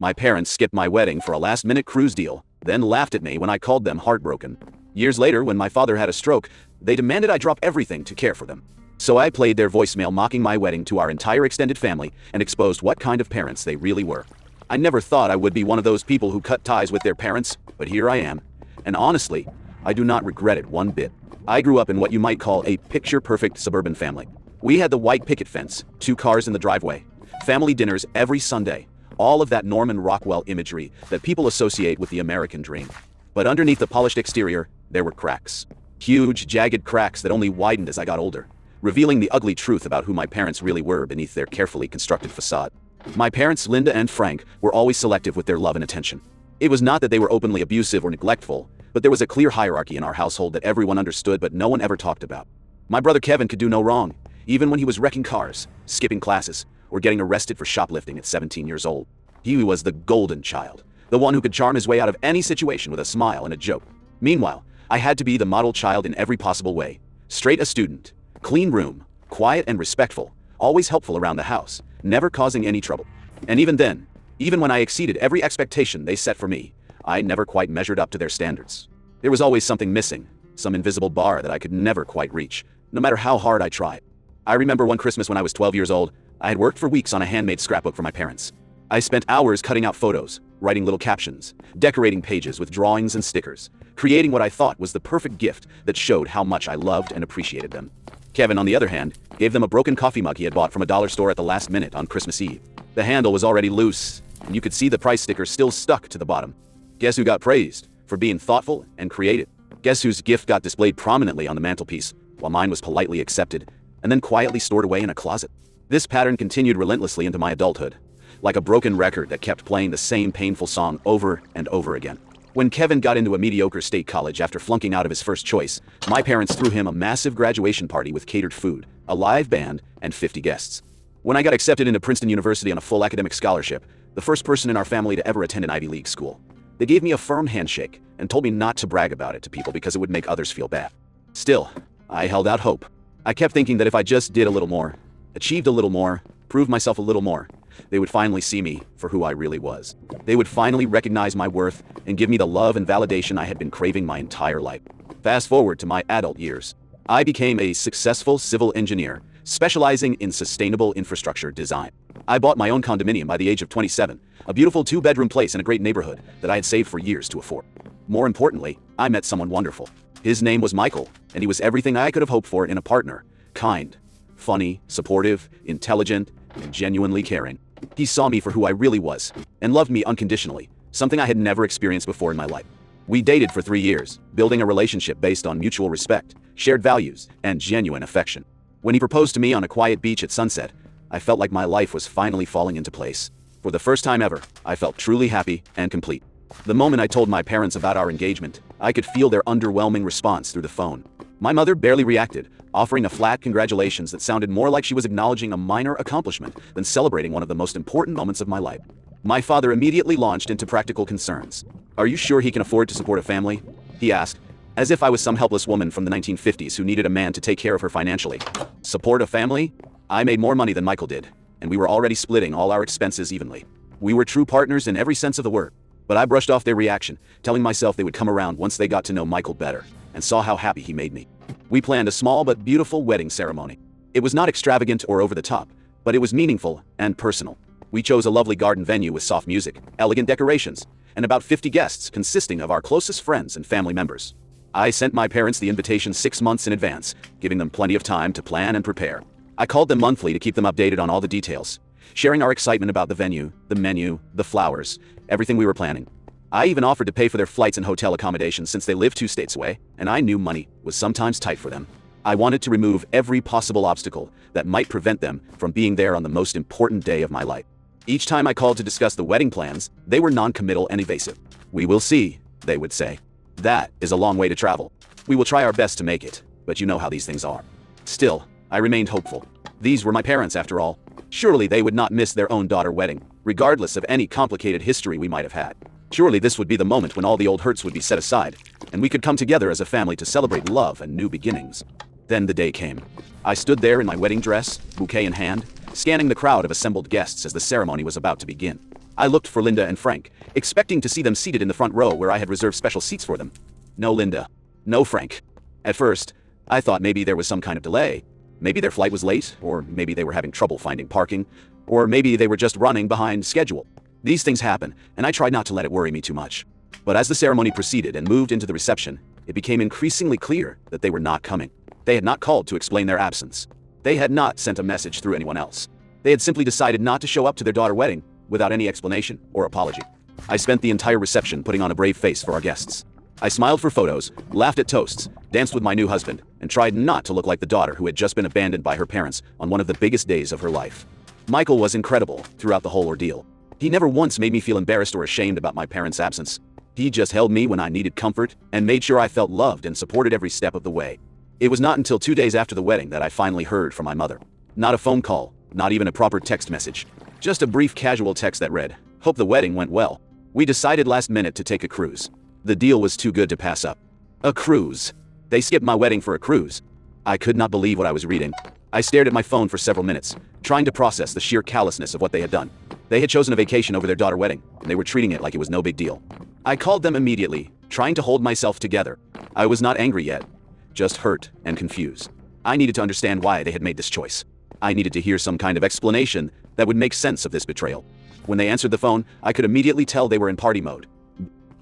My parents skipped my wedding for a last-minute cruise deal, then laughed at me when I called them heartbroken. Years later, when my father had a stroke, they demanded I drop everything to care for them. So I played their voicemail mocking my wedding to our entire extended family and exposed what kind of parents they really were. I never thought I would be one of those people who cut ties with their parents, but here I am. And honestly, I do not regret it one bit. I grew up in what you might call a picture-perfect suburban family. We had the white picket fence, 2 cars in the driveway, family dinners every Sunday, all of that Norman Rockwell imagery that people associate with the American dream. But underneath the polished exterior, there were cracks. Huge, jagged cracks that only widened as I got older, revealing the ugly truth about who my parents really were beneath their carefully constructed facade. My parents, Linda and Frank, were always selective with their love and attention. It was not that they were openly abusive or neglectful, but there was a clear hierarchy in our household that everyone understood but no one ever talked about. My brother Kevin could do no wrong, even when he was wrecking cars, skipping classes, or getting arrested for shoplifting at 17 years old. He was the golden child, the one who could charm his way out of any situation with a smile and a joke. Meanwhile, I had to be the model child in every possible way. Straight A student, clean room, quiet and respectful, always helpful around the house, never causing any trouble. And even then, even when I exceeded every expectation they set for me, I never quite measured up to their standards. There was always something missing, some invisible bar that I could never quite reach, no matter how hard I tried. I remember one Christmas when I was 12 years old, I had worked for weeks on a handmade scrapbook for my parents. I spent hours cutting out photos, writing little captions, decorating pages with drawings and stickers, creating what I thought was the perfect gift that showed how much I loved and appreciated them. Kevin, on the other hand, gave them a broken coffee mug he had bought from a dollar store at the last minute on Christmas Eve. The handle was already loose, and you could see the price sticker still stuck to the bottom. Guess who got praised for being thoughtful and creative? Guess whose gift got displayed prominently on the mantelpiece, while mine was politely accepted and then quietly stored away in a closet? This pattern continued relentlessly into my adulthood, like a broken record that kept playing the same painful song over and over again. When Kevin got into a mediocre state college after flunking out of his first choice, my parents threw him a massive graduation party with catered food, a live band, and 50 guests. When I got accepted into Princeton University on a full academic scholarship, the first person in our family to ever attend an Ivy League school, they gave me a firm handshake and told me not to brag about it to people because it would make others feel bad. Still, I held out hope. I kept thinking that if I just did a little more, achieved a little more, proved myself a little more, they would finally see me for who I really was. They would finally recognize my worth and give me the love and validation I had been craving my entire life. Fast forward to my adult years. I became a successful civil engineer, specializing in sustainable infrastructure design. I bought my own condominium by the age of 27, a beautiful 2-bedroom place in a great neighborhood that I had saved for years to afford. More importantly, I met someone wonderful. His name was Michael, and he was everything I could have hoped for in a partner: kind, funny, supportive, intelligent, and genuinely caring. He saw me for who I really was, and loved me unconditionally, something I had never experienced before in my life. We dated for 3 years, building a relationship based on mutual respect, shared values, and genuine affection. When he proposed to me on a quiet beach at sunset, I felt like my life was finally falling into place. For the first time ever, I felt truly happy and complete. The moment I told my parents about our engagement, I could feel their underwhelming response through the phone. My mother barely reacted, offering a flat congratulations that sounded more like she was acknowledging a minor accomplishment than celebrating one of the most important moments of my life. My father immediately launched into practical concerns. "Are you sure he can afford to support a family?" he asked, as if I was some helpless woman from the 1950s who needed a man to take care of her financially. Support a family? I made more money than Michael did, and we were already splitting all our expenses evenly. We were true partners in every sense of the word. But I brushed off their reaction, telling myself they would come around once they got to know Michael better, and saw how happy he made me. We planned a small but beautiful wedding ceremony. It was not extravagant or over the top, but it was meaningful and personal. We chose a lovely garden venue with soft music, elegant decorations, and about 50 guests consisting of our closest friends and family members. I sent my parents the invitation 6 months in advance, giving them plenty of time to plan and prepare. I called them monthly to keep them updated on all the details, sharing our excitement about the venue, the menu, the flowers, everything we were planning. I even offered to pay for their flights and hotel accommodations since they live 2 states away, and I knew money was sometimes tight for them. I wanted to remove every possible obstacle that might prevent them from being there on the most important day of my life. Each time I called to discuss the wedding plans, they were non-committal and evasive. "We will see," they would say. "That is a long way to travel. We will try our best to make it, but you know how these things are." Still, I remained hopeful. These were my parents after all. Surely they would not miss their own daughter wedding, regardless of any complicated history we might have had. Surely this would be the moment when all the old hurts would be set aside, and we could come together as a family to celebrate love and new beginnings. Then the day came. I stood there in my wedding dress, bouquet in hand, scanning the crowd of assembled guests as the ceremony was about to begin. I looked for Linda and Frank, expecting to see them seated in the front row where I had reserved special seats for them. No Linda. No Frank. At first, I thought maybe there was some kind of delay. Maybe their flight was late, or maybe they were having trouble finding parking, or maybe they were just running behind schedule. These things happen, and I tried not to let it worry me too much. But as the ceremony proceeded and moved into the reception, it became increasingly clear that they were not coming. They had not called to explain their absence. They had not sent a message through anyone else. They had simply decided not to show up to their daughter's wedding without any explanation or apology. I spent the entire reception putting on a brave face for our guests. I smiled for photos, laughed at toasts, danced with my new husband, and tried not to look like the daughter who had just been abandoned by her parents on one of the biggest days of her life. Michael was incredible throughout the whole ordeal. He never once made me feel embarrassed or ashamed about my parents' absence. He just held me when I needed comfort and made sure I felt loved and supported every step of the way. It was not until 2 days after the wedding that I finally heard from my mother. Not a phone call, not even a proper text message. Just a brief casual text that read, "Hope the wedding went well. We decided last minute to take a cruise. The deal was too good to pass up." A cruise. They skipped my wedding for a cruise. I could not believe what I was reading. I stared at my phone for several minutes, trying to process the sheer callousness of what they had done. They had chosen a vacation over their daughter's wedding, and they were treating it like it was no big deal. I called them immediately, trying to hold myself together. I was not angry yet, just hurt and confused. I needed to understand why they had made this choice. I needed to hear some kind of explanation that would make sense of this betrayal. When they answered the phone, I could immediately tell they were in party mode.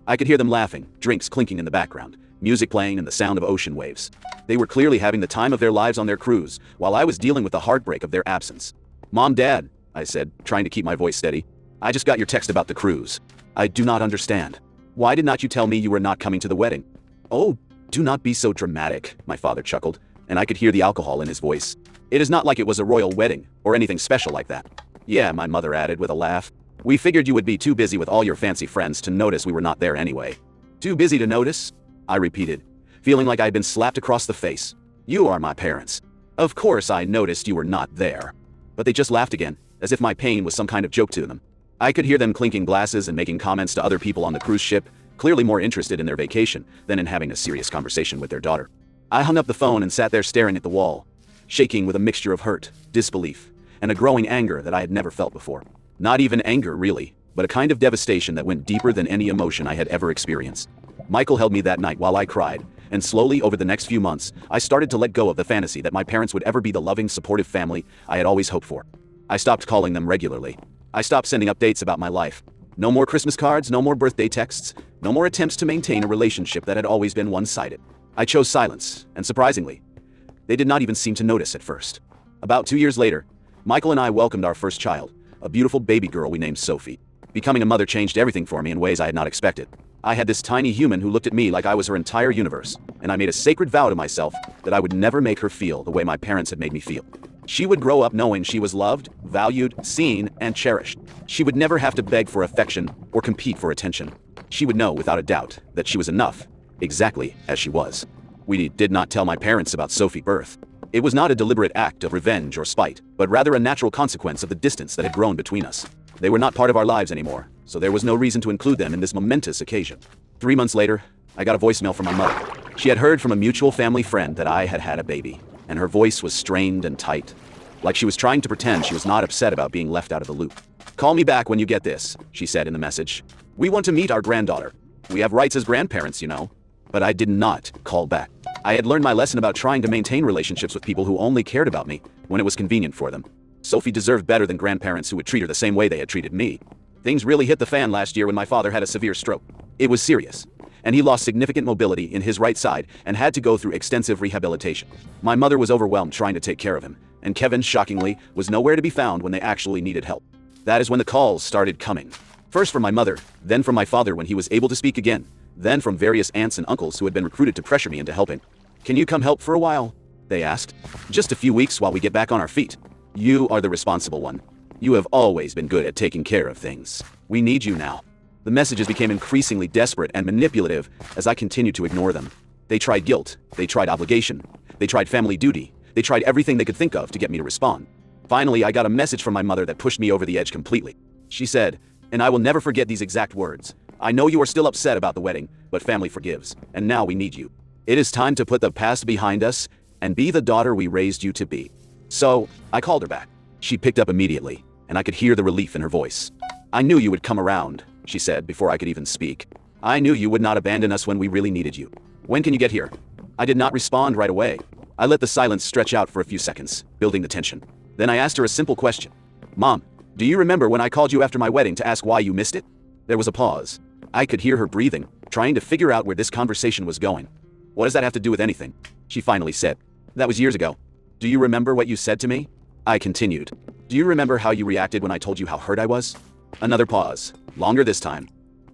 I could hear them laughing, drinks clinking in the background, music playing and the sound of ocean waves. They were clearly having the time of their lives on their cruise, while I was dealing with the heartbreak of their absence. "Mom, Dad," I said, trying to keep my voice steady. "I just got your text about the cruise. I do not understand. Why did not you tell me you were not coming to the wedding?" "Oh, do not be so dramatic," my father chuckled, and I could hear the alcohol in his voice. "It is not like it was a royal wedding, or anything special like that." "Yeah," my mother added with a laugh. "We figured you would be too busy with all your fancy friends to notice we were not there anyway." "Too busy to notice?" I repeated, feeling like I had been slapped across the face. "You are my parents. Of course I noticed you were not there." But they just laughed again, as if my pain was some kind of joke to them. I could hear them clinking glasses and making comments to other people on the cruise ship, clearly more interested in their vacation than in having a serious conversation with their daughter. I hung up the phone and sat there staring at the wall, shaking with a mixture of hurt, disbelief, and a growing anger that I had never felt before. Not even anger, really, but a kind of devastation that went deeper than any emotion I had ever experienced. Michael held me that night while I cried, and slowly over the next few months, I started to let go of the fantasy that my parents would ever be the loving, supportive family I had always hoped for. I stopped calling them regularly. I stopped sending updates about my life. No more Christmas cards, no more birthday texts, no more attempts to maintain a relationship that had always been one-sided. I chose silence, and surprisingly, they did not even seem to notice at first. About 2 years later, Michael and I welcomed our first child, a beautiful baby girl we named Sophie. Becoming a mother changed everything for me in ways I had not expected. I had this tiny human who looked at me like I was her entire universe, and I made a sacred vow to myself that I would never make her feel the way my parents had made me feel. She would grow up knowing she was loved, valued, seen, and cherished. She would never have to beg for affection or compete for attention. She would know without a doubt that she was enough, exactly as she was. We did not tell my parents about Sophie's birth. It was not a deliberate act of revenge or spite, but rather a natural consequence of the distance that had grown between us. They were not part of our lives anymore, so there was no reason to include them in this momentous occasion. 3 months later, I got a voicemail from my mother. She had heard from a mutual family friend that I had had a baby, and her voice was strained and tight, like she was trying to pretend she was not upset about being left out of the loop. "Call me back when you get this," she said in the message. "We want to meet our granddaughter. We have rights as grandparents, you know." But I did not call back. I had learned my lesson about trying to maintain relationships with people who only cared about me when it was convenient for them. Sophie deserved better than grandparents who would treat her the same way they had treated me. Things really hit the fan last year when my father had a severe stroke. It was serious, and he lost significant mobility in his right side and had to go through extensive rehabilitation. My mother was overwhelmed trying to take care of him, and Kevin, shockingly, was nowhere to be found when they actually needed help. That is when the calls started coming. First from my mother, then from my father when he was able to speak again, then from various aunts and uncles who had been recruited to pressure me into helping. "Can you come help for a while?" they asked. "Just a few weeks while we get back on our feet. You are the responsible one. You have always been good at taking care of things. We need you now." The messages became increasingly desperate and manipulative as I continued to ignore them. They tried guilt, they tried obligation, they tried family duty, they tried everything they could think of to get me to respond. Finally, I got a message from my mother that pushed me over the edge completely. She said, and I will never forget these exact words, "I know you are still upset about the wedding, but family forgives, and now we need you. It is time to put the past behind us and be the daughter we raised you to be." So, I called her back. She picked up immediately, and I could hear the relief in her voice. "I knew you would come around," she said before I could even speak. "I knew you would not abandon us when we really needed you. When can you get here?" I did not respond right away. I let the silence stretch out for a few seconds, building the tension. Then I asked her a simple question. "Mom, do you remember when I called you after my wedding to ask why you missed it?" There was a pause. I could hear her breathing, trying to figure out where this conversation was going. "What does that have to do with anything?" she finally said. "That was years ago. Do you remember what you said to me?" I continued. "Do you remember how you reacted when I told you how hurt I was?" Another pause, longer this time.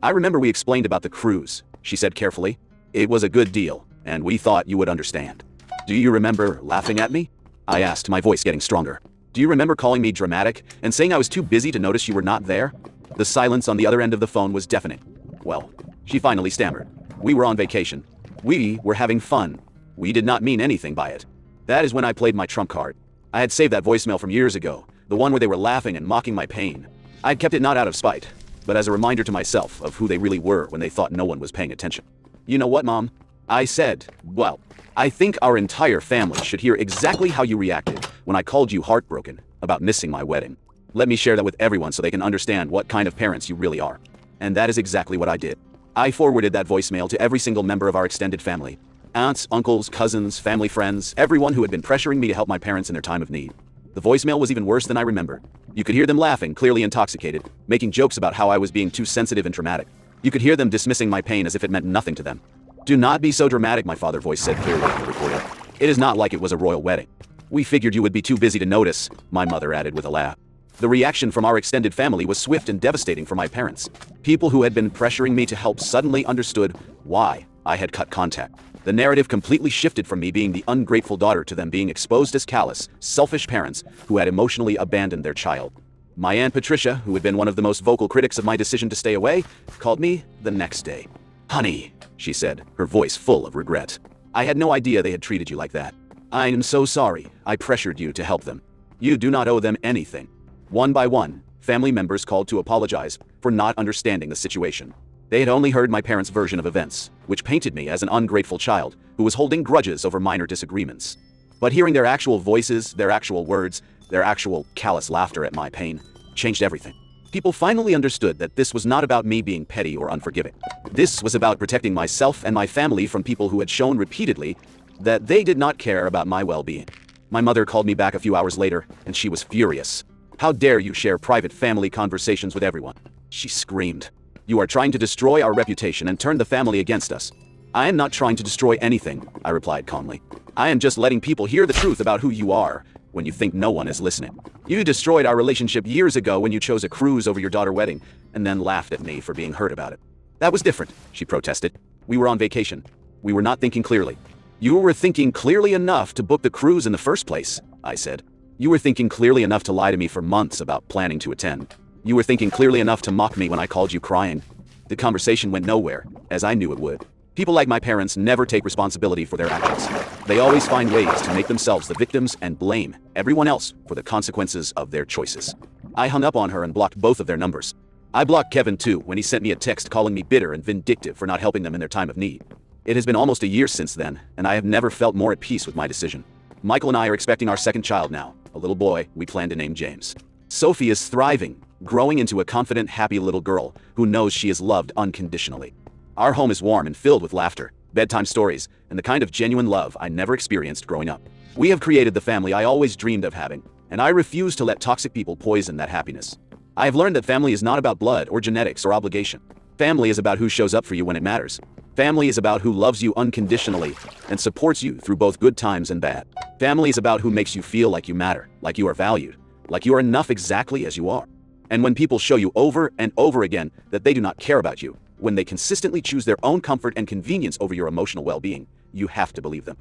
"I remember we explained about the cruise," she said carefully. "It was a good deal, and we thought you would understand." "Do you remember laughing at me?" I asked, my voice getting stronger. "Do you remember calling me dramatic and saying I was too busy to notice you were not there?" The silence on the other end of the phone was deafening. "Well," she finally stammered. "We were on vacation. We were having fun. We did not mean anything by it." That is when I played my trump card. I had saved that voicemail from years ago, the one where they were laughing and mocking my pain. I'd kept it not out of spite, but as a reminder to myself of who they really were when they thought no one was paying attention. "You know what, Mom?" I said. "Well, I think our entire family should hear exactly how you reacted when I called you heartbroken about missing my wedding. Let me share that with everyone so they can understand what kind of parents you really are." And that is exactly what I did. I forwarded that voicemail to every single member of our extended family. Aunts, uncles, cousins, family friends, everyone who had been pressuring me to help my parents in their time of need. The voicemail was even worse than I remembered. You could hear them laughing, clearly intoxicated, making jokes about how I was being too sensitive and dramatic. You could hear them dismissing my pain as if it meant nothing to them. "Do not be so dramatic," my father's voice said clearly in the recording. "It is not like it was a royal wedding." "We figured you would be too busy to notice," my mother added with a laugh. The reaction from our extended family was swift and devastating for my parents. People who had been pressuring me to help suddenly understood why I had cut contact. The narrative completely shifted from me being the ungrateful daughter to them being exposed as callous, selfish parents who had emotionally abandoned their child. My Aunt Patricia, who had been one of the most vocal critics of my decision to stay away, called me the next day. "Honey," she said, her voice full of regret. "I had no idea they had treated you like that. I am so sorry I pressured you to help them. You do not owe them anything." One by one, family members called to apologize for not understanding the situation. They had only heard my parents' version of events, which painted me as an ungrateful child who was holding grudges over minor disagreements. But hearing their actual voices, their actual words, their actual callous laughter at my pain, changed everything. People finally understood that this was not about me being petty or unforgiving. This was about protecting myself and my family from people who had shown repeatedly that they did not care about my well-being. My mother called me back a few hours later, and she was furious. "How dare you share private family conversations with everyone?" she screamed. "You are trying to destroy our reputation and turn the family against us." "I am not trying to destroy anything," I replied calmly. "I am just letting people hear the truth about who you are when you think no one is listening. You destroyed our relationship years ago when you chose a cruise over your daughter's wedding and then laughed at me for being hurt about it." "That was different," she protested. "We were on vacation. We were not thinking clearly." "You were thinking clearly enough to book the cruise in the first place," I said. "You were thinking clearly enough to lie to me for months about planning to attend. You were thinking clearly enough to mock me when I called you crying." The conversation went nowhere, as I knew it would. People like my parents never take responsibility for their actions. They always find ways to make themselves the victims and blame everyone else for the consequences of their choices. I hung up on her and blocked both of their numbers. I blocked Kevin too when he sent me a text calling me bitter and vindictive for not helping them in their time of need. It has been almost a year since then, and I have never felt more at peace with my decision. Michael and I are expecting our second child now, a little boy we plan to name James. Sophie is thriving, growing into a confident, happy little girl who knows she is loved unconditionally. Our home is warm and filled with laughter, bedtime stories, and the kind of genuine love I never experienced growing up. We have created the family I always dreamed of having, and I refuse to let toxic people poison that happiness. I have learned that family is not about blood or genetics or obligation. Family is about who shows up for you when it matters. Family is about who loves you unconditionally and supports you through both good times and bad. Family is about who makes you feel like you matter, like you are valued, like you are enough exactly as you are. And when people show you over and over again that they do not care about you, when they consistently choose their own comfort and convenience over your emotional well-being, you have to believe them.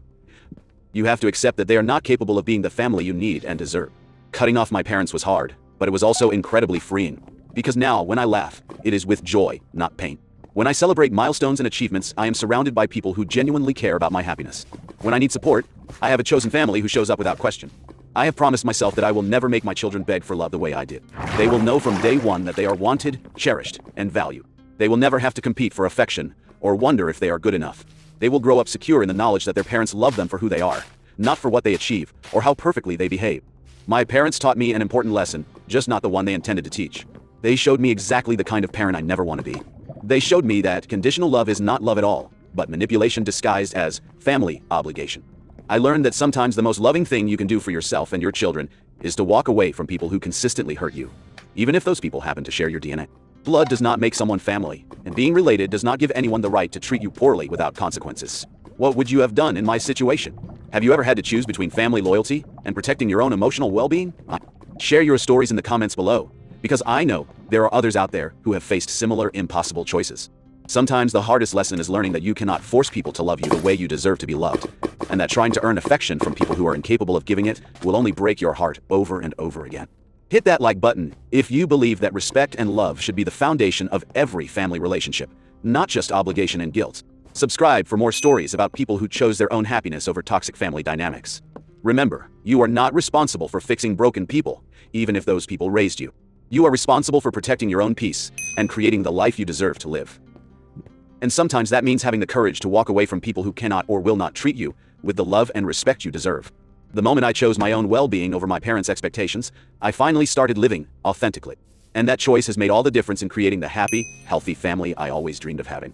You have to accept that they are not capable of being the family you need and deserve. Cutting off my parents was hard, but it was also incredibly freeing. Because now, when I laugh, it is with joy, not pain. When I celebrate milestones and achievements, I am surrounded by people who genuinely care about my happiness. When I need support, I have a chosen family who shows up without question. I have promised myself that I will never make my children beg for love the way I did. They will know from day one that they are wanted, cherished, and valued. They will never have to compete for affection or wonder if they are good enough. They will grow up secure in the knowledge that their parents love them for who they are, not for what they achieve or how perfectly they behave. My parents taught me an important lesson, just not the one they intended to teach. They showed me exactly the kind of parent I never want to be. They showed me that conditional love is not love at all, but manipulation disguised as family obligation. I learned that sometimes the most loving thing you can do for yourself and your children is to walk away from people who consistently hurt you, even if those people happen to share your DNA. Blood does not make someone family, and being related does not give anyone the right to treat you poorly without consequences. What would you have done in my situation? Have you ever had to choose between family loyalty and protecting your own emotional well-being? Share your stories in the comments below, because I know there are others out there who have faced similar impossible choices. Sometimes the hardest lesson is learning that you cannot force people to love you the way you deserve to be loved, and that trying to earn affection from people who are incapable of giving it will only break your heart over and over again. Hit that like button if you believe that respect and love should be the foundation of every family relationship, not just obligation and guilt. Subscribe for more stories about people who chose their own happiness over toxic family dynamics. Remember, you are not responsible for fixing broken people, even if those people raised you. You are responsible for protecting your own peace and creating the life you deserve to live. And sometimes that means having the courage to walk away from people who cannot or will not treat you with the love and respect you deserve. The moment I chose my own well-being over my parents' expectations, I finally started living authentically. And that choice has made all the difference in creating the happy, healthy family I always dreamed of having.